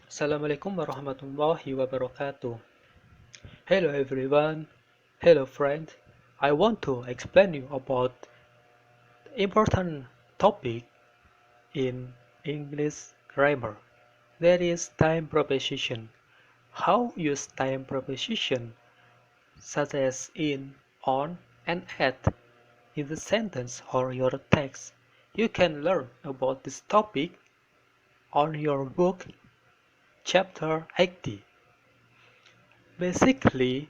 Assalamualaikum warahmatullahi wabarakatuh. Hello everyone. Hello friend. I want to explain you about important topic in English grammar. That is time preposition. How use time preposition such as in, on, and at in the sentence or your text. You can learn about this topic on your book chapter 80. Basically,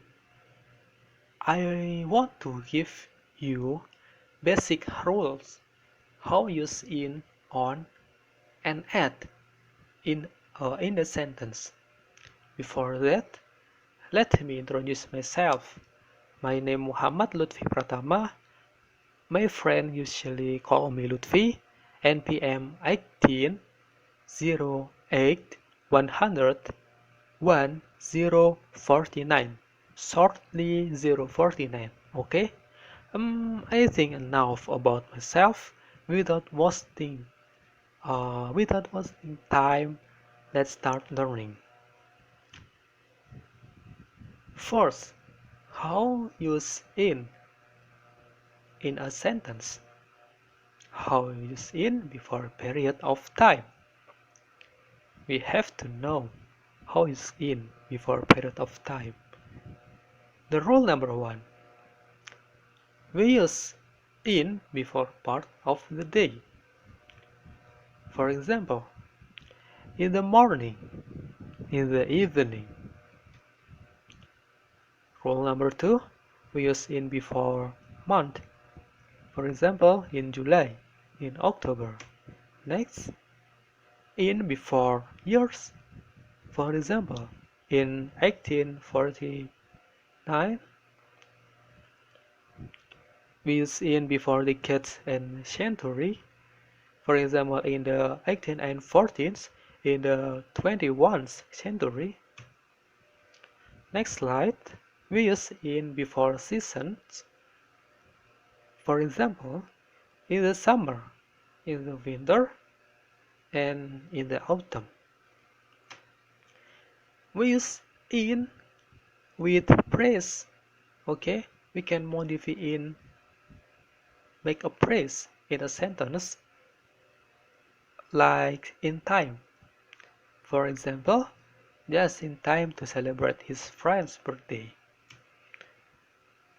I want to give you basic rules how use in, on, and at in a sentence. Before that, let me introduce myself. My name Muhammad Lutfi Pratama. My friend usually call me Lutfi. NPM 18 08 100 1049. Shortly 049. Okay? I think enough about myself without wasting time. Let's start learning. First, how use in a sentence. How use in before a period of time. We have to know how use in before a period of time. The rule number one. We use in before part of the day. For example, in the morning, in the evening. Rule number two, we use in before month. For example, in July, in October. Next, in before years. For example, in 1849, we use in before decades and century. For example, in the 18th and 14th, in the 21st century. Next slide, we use in before seasons. For example, in the summer, in the winter, and in the autumn. We use in with praise. Okay, we can modify in, make a praise in a sentence like in time. For example, just in time to celebrate his friend's birthday.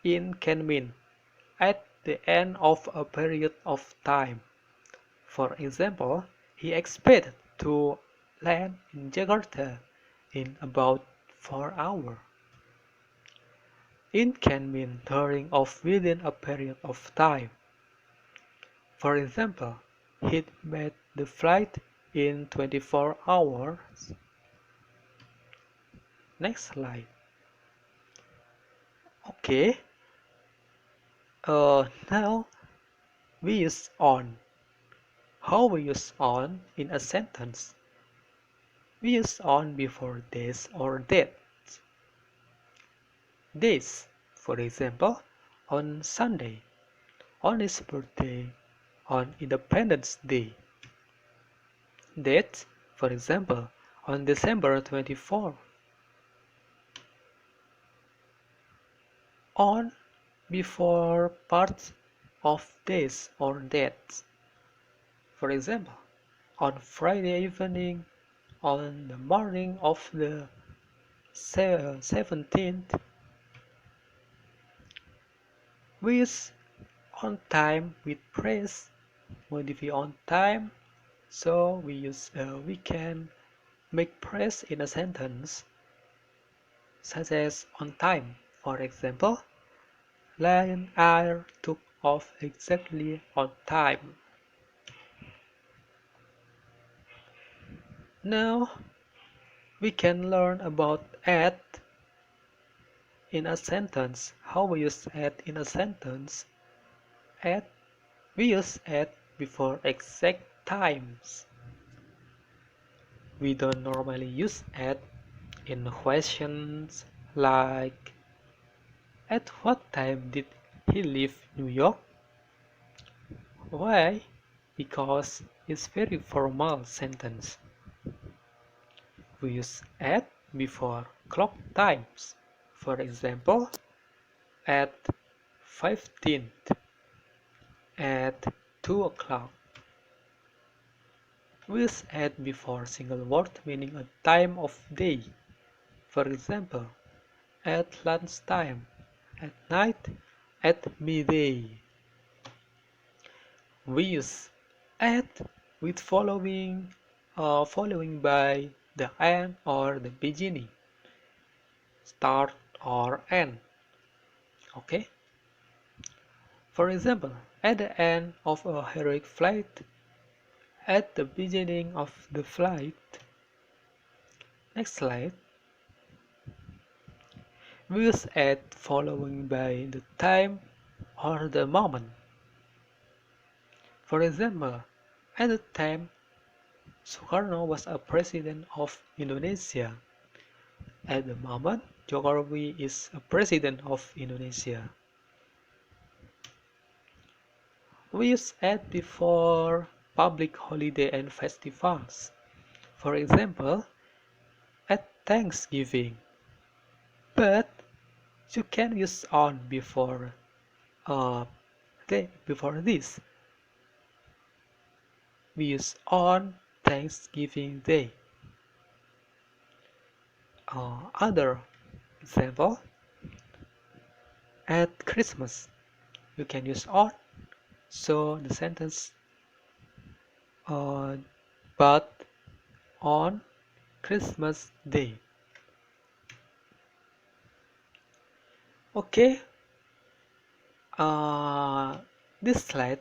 In can mean at the end of a period of time. For example, he expected to land in Jakarta in about 4 hours. In can mean during or within a period of time. For example, he made the flight in 24 hours. Next slide. Okay, now we use on. How we use on in a sentence? We use on before days or dates. Days, for example, on Sunday, on his birthday, on Independence Day. Dates, for example, on December 24. On before parts of days or dates. For example, on Friday evening, on the morning of the 17th. We use on time with praise, modify on time, so we can make praise in a sentence such as on time. For example, Lion Air took off exactly on time. Now we can learn about at in a sentence. How we use at in a sentence? At we use at before exact times. We don't normally use at in questions like at what time did he leave New York? Why? Because it's very formal sentence. We use at before clock times. For example, at 15, at 2 o'clock. We use at before single word meaning a time of day. For example, at lunchtime, at night, at midday. We use at with following by the end or the beginning, start or end. Okay. For example, at the end of a heroic flight, at the beginning of the flight. Next slide. We use at following by the time or the moment. For example, at the time Soekarno was a president of Indonesia. At the moment, Jokowi is a president of Indonesia. We use at before public holiday and festivals. For example, at Thanksgiving. But you can use on before before this. We use on Thanksgiving Day. Other example, at Christmas, you can use on. So the sentence, but on Christmas Day. Okay, this slide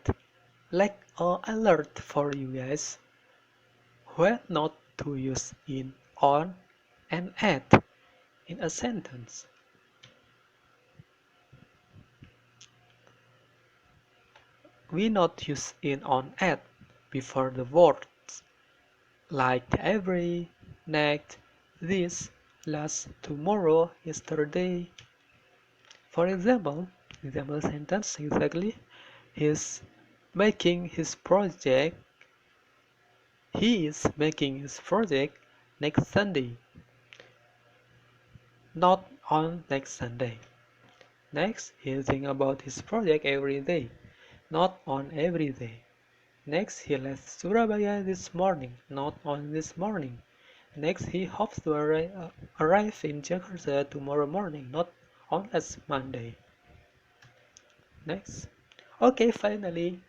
like an alert for you guys where not to use in, on, and at in a sentence. We not use in, on, at before the words like every, next, this, last, tomorrow, yesterday. For example sentence exactly, he's making his project. He is making his project next Sunday, not on next Sunday. Next, he thinks about his project every day, not on every day. Next, he left Surabaya this morning, not on this morning. Next, he hopes to arrive in Jakarta tomorrow morning, not on last Monday. Next. Okay, finally,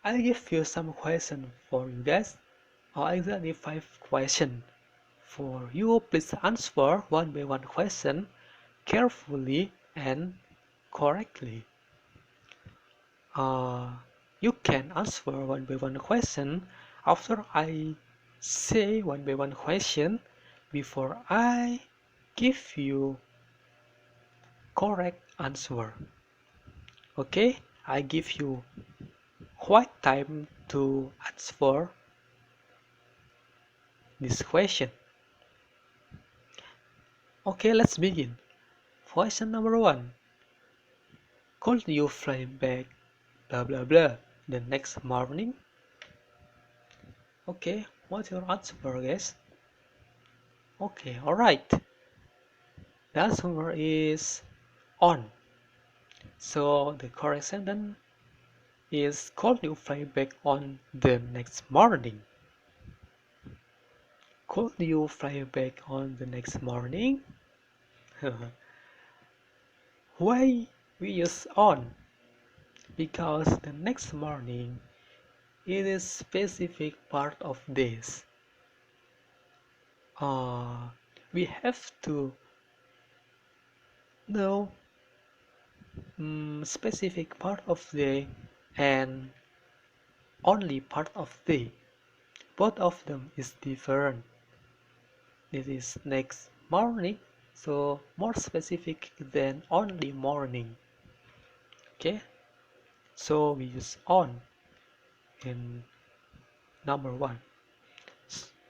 I'll give you some questions for you guys, or exactly 5 questions for you. Please answer one by one question carefully and correctly. You can answer one by one question after I say one by one question before I give you correct answer. Okay, I give you quite time to answer this question. Okay, let's begin. Question number 1. Could you fly back blah blah blah the next morning? Okay, what's your answer, guys? Okay, alright. The answer is on. So the correct sentence is could you fly back on the next morning? Could you fly back on the next morning? Why we use on? Because the next morning it is specific part of this. We have to know specific part of day and only part of day. Both of them is different. This is next morning, so more specific than only morning. Okay, so we use on in number 1.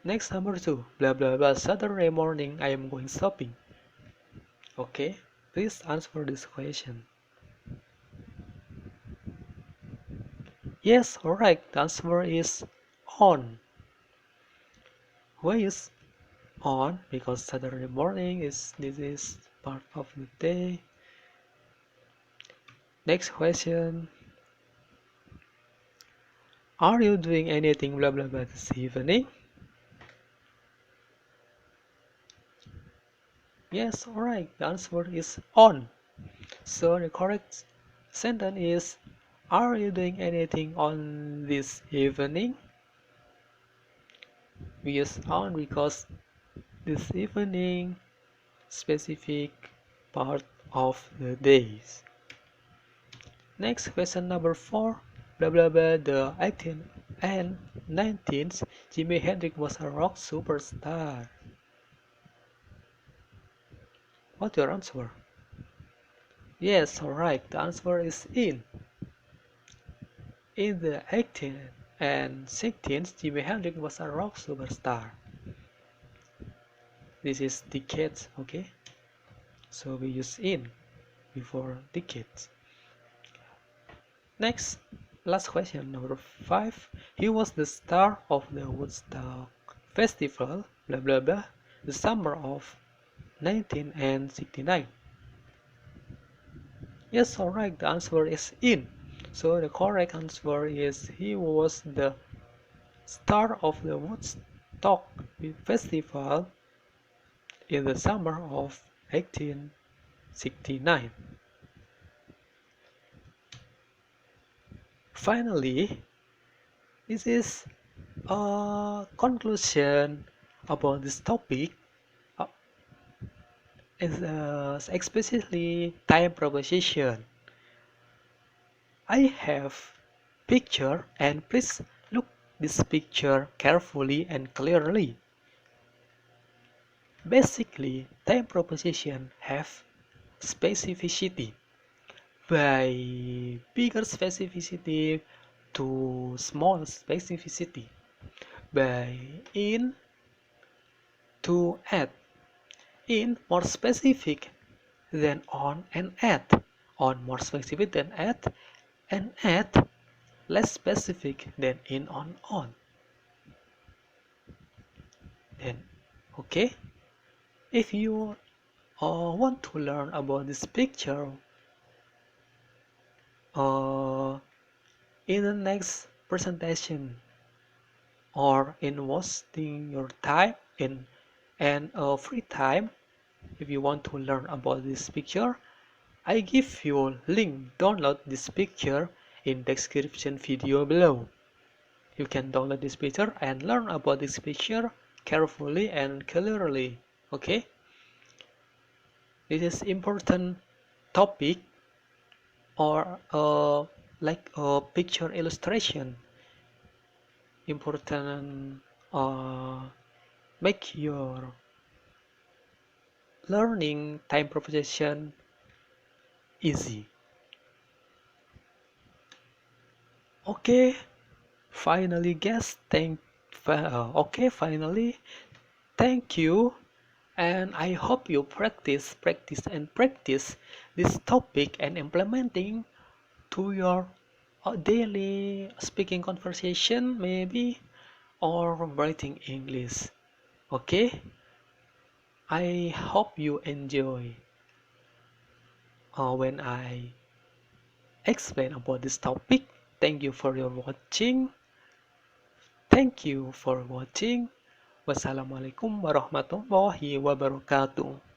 Next, number 2, blah blah blah, Saturday morning I am going shopping. Okay, please answer this question. Yes, alright, the answer is on. Why is on, because Saturday morning this is part of the day. Next question. Are you doing anything blah blah blah this evening? Yes, alright. The answer is on. So the correct sentence is, are you doing anything on this evening? We use on because this evening specific part of the days. Next question number 4. Blah blah blah. The 18th and 19th, Jimi Hendrix was a rock superstar. What's your answer? Yes, alright. The answer is in. In the 18th and 16th, Jimi Hendrix was a rock superstar. This is decades, okay? So we use in before decades. Next, last question, number 5. He was the star of the Woodstock Festival, blah blah blah, the summer of 1969. Yes, alright, the answer is in. So the correct answer is he was the star of the Woodstock Festival in the summer of 1869. Finally, this is a conclusion about this topic, uh, especially time proposition. I have picture, and please look this picture carefully and clearly. Basically, time proposition have specificity. By bigger specificity to small specificity, by in to at, in more specific than on and at, on more specific than at, and at less specific than in on. Then, okay, if you want to learn about this picture, in the next presentation, or in wasting your time in and free time, if you want to learn about this picture, I give you link download this picture in description video below. You can download this picture and learn about this picture carefully and clearly. Okay, this is important topic, or like a picture illustration, important, make your learning time proposition easy. Okay, finally guys, finally thank you, and I hope you practice this topic and implementing to your daily speaking conversation maybe, or writing English. Okay, I hope you enjoy when I explain about this topic. Thank you for your watching. Thank you for watching. Wassalamualaikum warahmatullahi wabarakatuh.